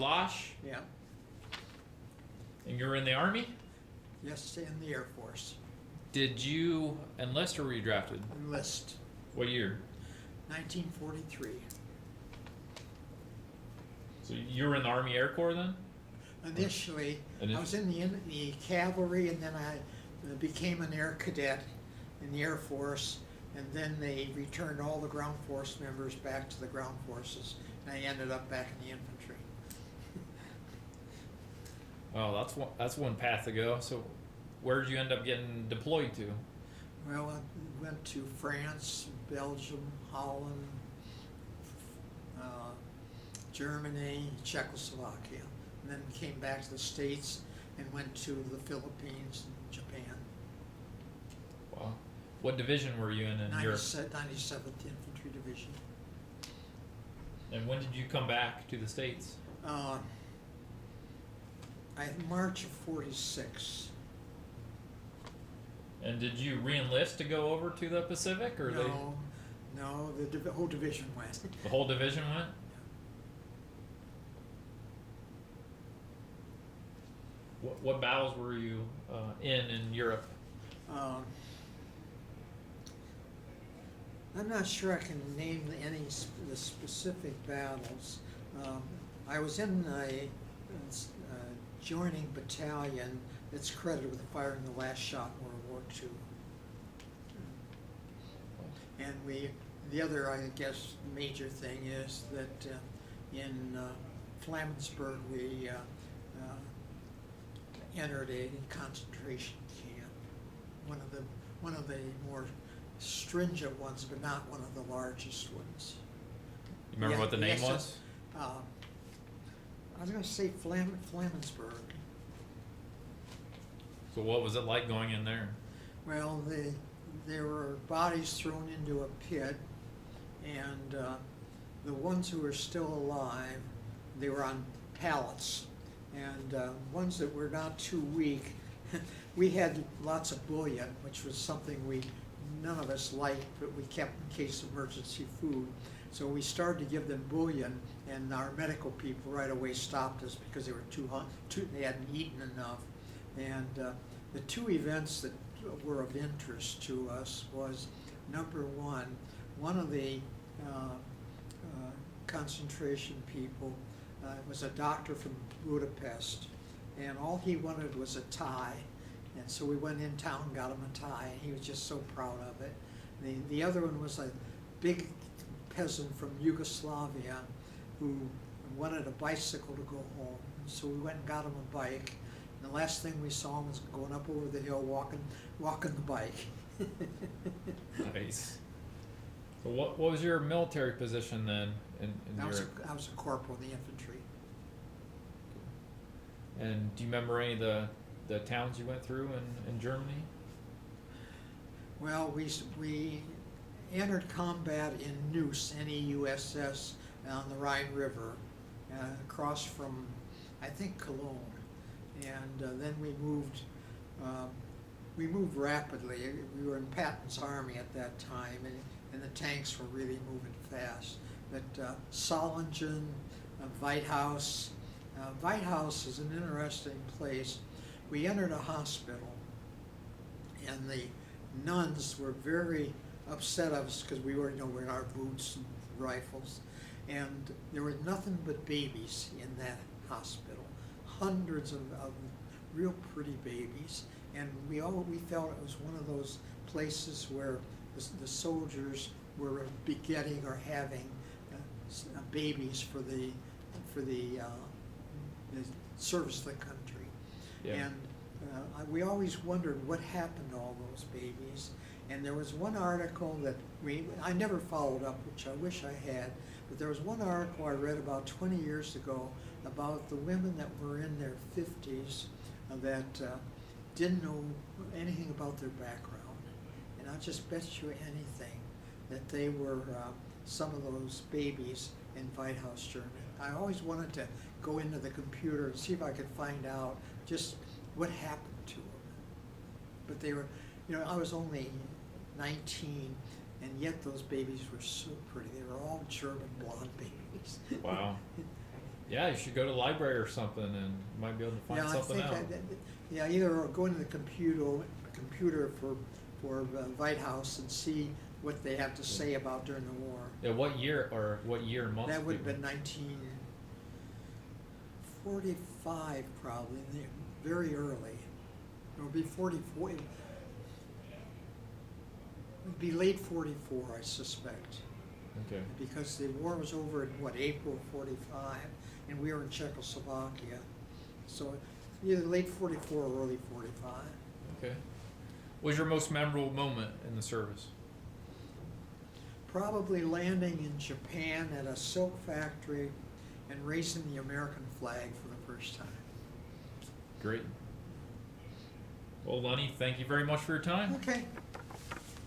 Losh, Yeah. and you were in the Army? Yes, in the Air Force. Did you enlist or were you drafted? Enlist. What year? 1943. So you were in the Army Air Corps then? Initially, I was in the cavalry, and then I became an air cadet in the Air Force, and then they returned all the ground force members back to the ground forces, and I ended up back in the infantry. Oh, that's one path to go. So where did you end up getting deployed to? Well, I went to France, Belgium, Holland, Germany, Czechoslovakia, and then came back to the States and went to the Philippines and Japan. Wow. What division were you in Europe? 97th Infantry Division. And when did you come back to the States? March of 46. And did you re-enlist to go over to the Pacific, or No, the whole division went. the whole division went? What battles were you in Europe? I'm not sure I can name the specific battles. I was in a joining battalion that's credited with firing the last shot in World War II. And the other, I guess, major thing is that in Flamansburg we entered a concentration camp, one of the more stringent ones, but not one of the largest ones. You remember what the name was? I was going to say Flamansburg. So what was it like going in there? Well, there were bodies thrown into a pit, and the ones who were still alive, they were on pallets, and ones that were not too weak, we had lots of bouillon, which was something none of us liked, but we kept in case of emergency food. So we started to give them bouillon, and our medical people right away stopped us because they were they hadn't eaten enough. And the two events that were of interest to us was, number one of the concentration people was a doctor from Budapest, and all he wanted was a tie. And so we went in town and got him a tie, and he was just so proud of it. The other one was a big peasant from Yugoslavia who wanted a bicycle to go home. And so we went and got him a bike. And the last thing we saw him was going up over the hill, walking the bike. Nice. So what was your military position then in Europe? I was a corporal in the infantry. And do you remember any of the towns you went through in Germany? Well, we entered combat in Neuss, N-E-U-S-S, on the Rhine River, across from, I think, Cologne. And then we moved rapidly. We were in Patton's army at that time, and the tanks were really moving fast. But Solingen, Weithaus. Weithaus is an interesting place. We entered a hospital, and the nuns were very upset of us because we were, wearing our boots and rifles, and there were nothing but babies in that hospital, hundreds of real pretty babies, and we felt it was one of those places where the soldiers were begetting or having babies for the service of the country. Yeah. And we always wondered what happened to all those babies. And there was one article that I never followed up, which I wish I had, but there was one article I read about 20 years ago about the women that were in their 50s that didn't know anything about their background. And I'll just bet you anything that they were some of those babies in Weithaus, Germany. I always wanted to go into the computer and see if I could find out just what happened to them. But they were, I was only 19, and yet those babies were so pretty. They were all German blonde babies. Wow. Yeah, you should go to the library or something, and you might be able to find Yeah, something out. Yeah, either go into the computer for White House and see what they have to say about during the war. Yeah, what year and month? That would have do you- been 1945 probably, very early. It would be 44. It would be late 44, I suspect, Okay. because the war was over in April 45, and we were in Czechoslovakia. So either late 44 or early 45. Okay. What was your most memorable moment in the service? Probably landing in Japan at a silk factory and raising the American flag for the first time. Great. Well, Lenny, thank you very much for your time. Okay,